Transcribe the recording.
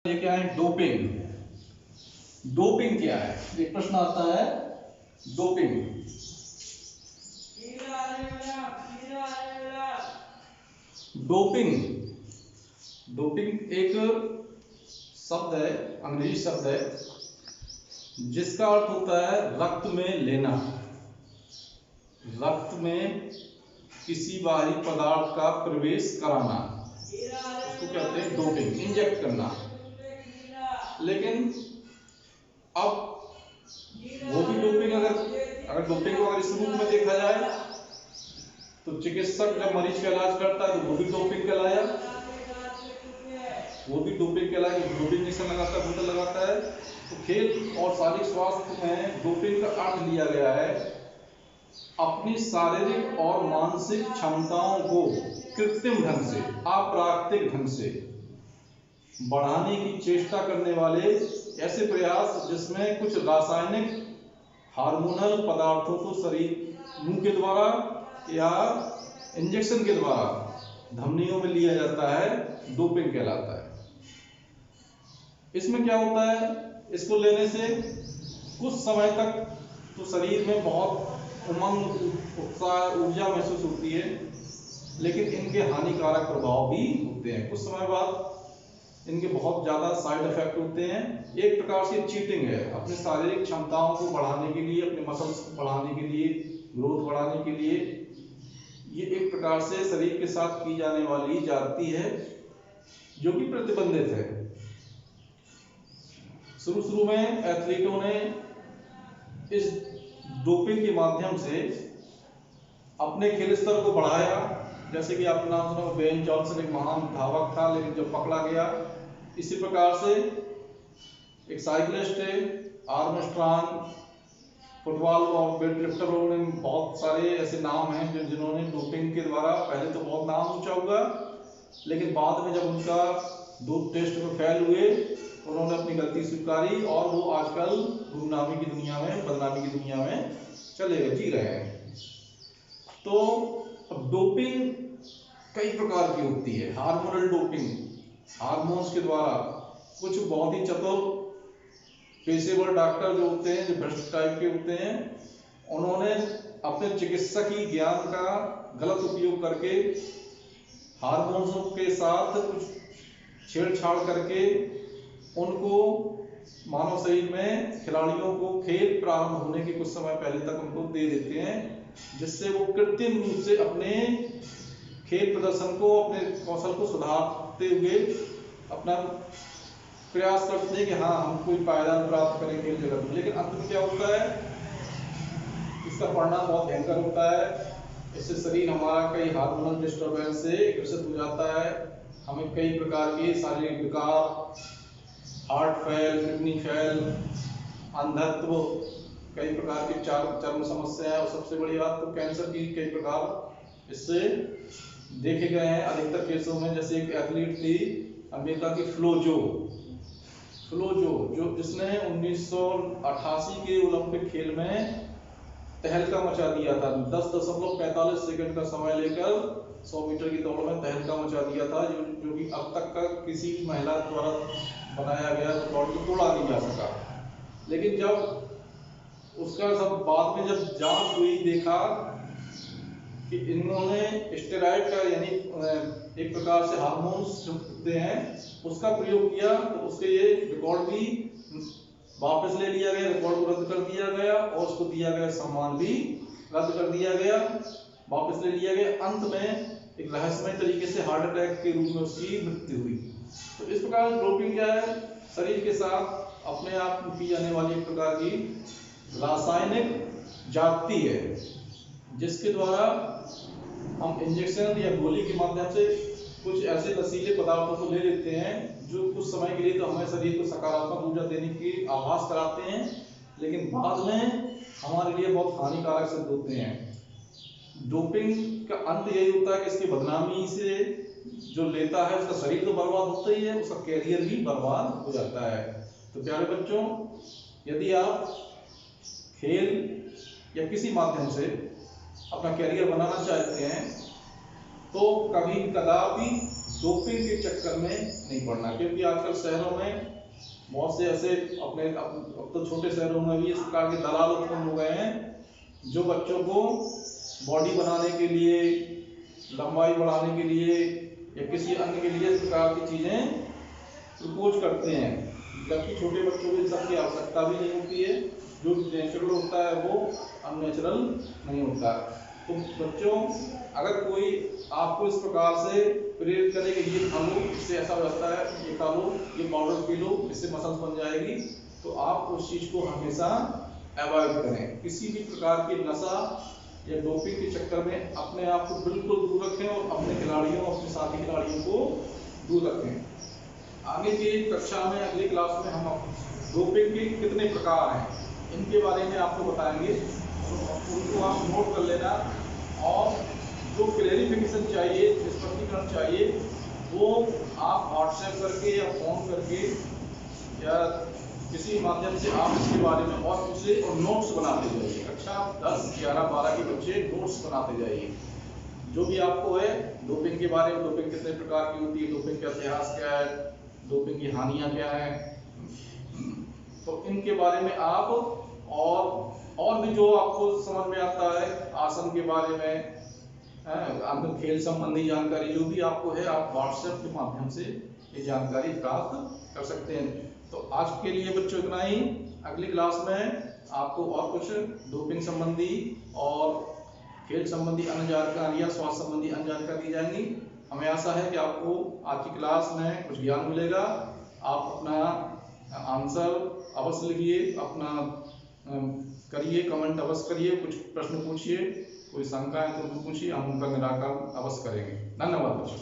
ये क्या है? डोपिंग। डोपिंग क्या है? एक प्रश्न आता है, डोपिंग। डोपिंग डोपिंग एक शब्द है, अंग्रेजी शब्द है, जिसका अर्थ होता है रक्त में लेना। रक्त में किसी बाहरी पदार्थ का प्रवेश कराना, इसको कहते हैं डोपिंग, इंजेक्ट करना। लेकिन अब वो भी डोपिंग, अगर डोपिंग को इस रूप में देखा जाए तो चिकित्सक जब मरीज का इलाज करता है तो वो भी डोपिंग कहलाया, वो भी डोपिंग कहलाया, डोपिंग इंजेक्शन लगाता है, बोतल लगाता है। तो खेल और शारीरिक स्वास्थ्य में डोपिंग का अर्थ लिया गया है अपनी शारीरिक और मानसिक क्षमताओं को कृत्रिम ढंग से, अप्राकृतिक ढंग से बढ़ाने की चेष्टा करने वाले ऐसे प्रयास जिसमें कुछ रासायनिक हार्मोनल पदार्थों को शरीर मुंह के द्वारा या इंजेक्शन के द्वारा धमनियों में लिया जाता है, डोपिंग कहलाता है। इसमें क्या होता है, इसको लेने से कुछ समय तक तो शरीर में बहुत उमंग, उत्साह, ऊर्जा महसूस होती है, लेकिन इनके हानिकारक प्रभाव भी होते हैं। कुछ समय बाद इनके बहुत ज़्यादा साइड इफेक्ट होते हैं। एक प्रकार से चीटिंग है, अपने शारीरिक क्षमताओं को बढ़ाने के लिए, अपने मसल्स को बढ़ाने के लिए, ग्रोथ बढ़ाने के लिए ये एक प्रकार से शरीर के साथ की जाने वाली जाती है जो कि प्रतिबंधित है। शुरू में एथलीटों ने इस डोपिंग के माध्यम से अपने खेल स्तर को बढ़ाया। जैसे कि आपने नाम सुना, बेन जॉनसन एक महान धावक था, लेकिन जब पकड़ा गया। इसी प्रकार से एक साइक्लिस्ट है आर्मस्ट्रांग, फुटबॉल और वेट लिफ्टरों में बहुत सारे ऐसे नाम हैं जिन्होंने डोपिंग के द्वारा पहले तो बहुत नाम ऊंचा हुआ, लेकिन बाद में जब उनका 2 टेस्ट में फेल हुए, उन्होंने अपनी गलती स्वीकारी और वो आजकल गुमनामी की दुनिया में, बदनामी की दुनिया में चले गए, जी रहे हैं। तो अब डोपिंग कई प्रकार की होती है। हार्मोनल डोपिंग, हार्मोन्स के द्वारा कुछ बहुत ही चतुर पेशेवर डॉक्टर जो होते हैं, जो भ्रष्ट टाइप के होते हैं, उन्होंने अपने चिकित्सकीय ज्ञान का गलत उपयोग करके हार्मोन्स के साथ कुछ छेड़छाड़ करके उनको मानव शरीर में, खिलाड़ियों को खेल प्रारंभ होने के कुछ समय पहले तक उनको दे देते हैं, जिससे वो कृत्रिम रूप से अपने खेल प्रदर्शन को, अपने कौशल को सुधारते हुए अपना प्रयास करते हैं कि हाँ हम कोई पायदान प्राप्त करें खेल जगत में। लेकिन अंत में क्या होता है, इसका परिणाम बहुत भयंकर होता है। इससे शरीर हमारा कई हार्मोनल डिस्टर्बेंस से ग्रसित हो जाता है। हमें कई प्रकार के शारीरिक विकार, हार्ट फेल, किडनी फेल, अंधत्व, कई प्रकार की चर्म समस्याएं और सबसे बड़ी बात तो कैंसर की कई प्रकार इससे देखे गए हैं अधिकतर केसों में। जैसे एक एथलीट थी अमेरिका की फ्लोजो, जो जिसने 1988 के ओलंपिक खेल में तहलका मचा दिया था। 10.45 सेकंड का समय लेकर 100 मीटर की दौड़ में तहलका मचा दिया था, जो कि अब तक का किसी भी महिला द्वारा बनाया गया रिकॉर्ड को तोड़ा नहीं जा सका। लेकिन जब उसका सब बाद में जब जांच हुई, देखा कि इन्होंने स्टेरॉइड का, यानी एक प्रकार से हार्मोन्स जो होते हैं उसका प्रयोग किया, तो उसके ये रिकॉर्ड भी वापस ले लिया गया, रिकॉर्ड को रद्द कर दिया गया और उसको दिया गया सम्मान भी रद्द कर दिया गया, वापस ले लिया गया। अंत में एक रहस्यमय तरीके से हार्ट अटैक के रूप में उसकी मृत्यु हुई। तो इस प्रकार डोपिंग क्या है, शरीर के साथ अपने आप की जाने वाली एक प्रकार की रासायनिक जाति है, जिसके द्वारा हम इंजेक्शन या गोली के माध्यम से कुछ ऐसे नशीले पदार्थों को ले लेते हैं जो कुछ समय के लिए तो हमें शरीर को सकारात्मक ऊर्जा देने की आभास कराते हैं, लेकिन बाद में हमारे लिए बहुत हानिकारक सिद्ध होते हैं। डोपिंग का अंत यही होता है कि इसकी बदनामी से जो लेता है उसका शरीर तो बर्बाद होता ही है, उसका कैरियर भी बर्बाद हो जाता है। तो प्यारे बच्चों, यदि आप खेल या किसी माध्यम से अपना कैरियर बनाना चाहते हैं तो कभी कदापि डोपिंग के चक्कर में नहीं पड़ना, क्योंकि आजकल शहरों में बहुत से ऐसे अब तो छोटे शहरों में भी इस प्रकार के दलाल उत्पन्न हो गए हैं जो बच्चों को बॉडी बनाने के लिए, लंबाई बढ़ाने के लिए या किसी अन्य के लिए इस प्रकार की चीजें प्रपोज करते हैं, जबकि छोटे बच्चों को इन सब की आवश्यकता भी नहीं होती है। जो नेचुरल होता है वो अननेचुरल नहीं होता। तो बच्चों, अगर कोई आपको इस प्रकार से प्रेरित करे कि ये खा लो, इससे ऐसा हो जाता है, ये खा लो, ये पाउडर पी लो, इससे मसल्स बन जाएगी, तो आप उस चीज को हमेशा अवॉइड करें। किसी भी प्रकार की नशा या डोपिंग के चक्कर में अपने आप को बिल्कुल दूर रखें और अपने खिलाड़ियों, अपने साथी खिलाड़ियों को दूर रखें। आगे की कक्षा में, अगली क्लास में हम डोपिंग के कितने प्रकार हैं इनके बारे में आपको बताएंगे, तो उनको आप नोट कर लेना। और जो क्लेरिफिकेशन चाहिए, स्पष्टीकरण चाहिए, वो आप व्हाट्सएप करके या फोन करके या किसी माध्यम से आप इसके बारे में और पूछे और नोट्स बनाते जाइए। कक्षा 10, 11, 12 के बच्चे नोट्स बनाते जाइए, जो भी आपको है डोपिंग के बारे में, डोपिंग कितने प्रकार की होती है, डोपिंग का इतिहास क्या है, डोपिंग की हानियां क्या है, तो इनके बारे में आप और भी जो आपको समझ में आता है, आसन के बारे में, अन्य खेल संबंधी जानकारी जो भी आपको है, आप व्हाट्सएप के माध्यम से ये जानकारी प्राप्त कर सकते हैं। तो आज के लिए बच्चों इतना ही। अगली क्लास में आपको और कुछ डोपिंग संबंधी और खेल संबंधी अन्य जानकारियां, स्वास्थ्य संबंधी अन्य जानकारी दी जाएंगी। हमें आशा है कि आपको आज की क्लास में कुछ ज्ञान मिलेगा। आप अपना आंसर अवश्य लिखिए, अपना करिए, कमेंट अवश्य करिए, कुछ प्रश्न पूछिए, कोई शंका है तो पूछिए, हम उनका निराकरण अवश्य करेंगे। धन्यवाद बच्चों।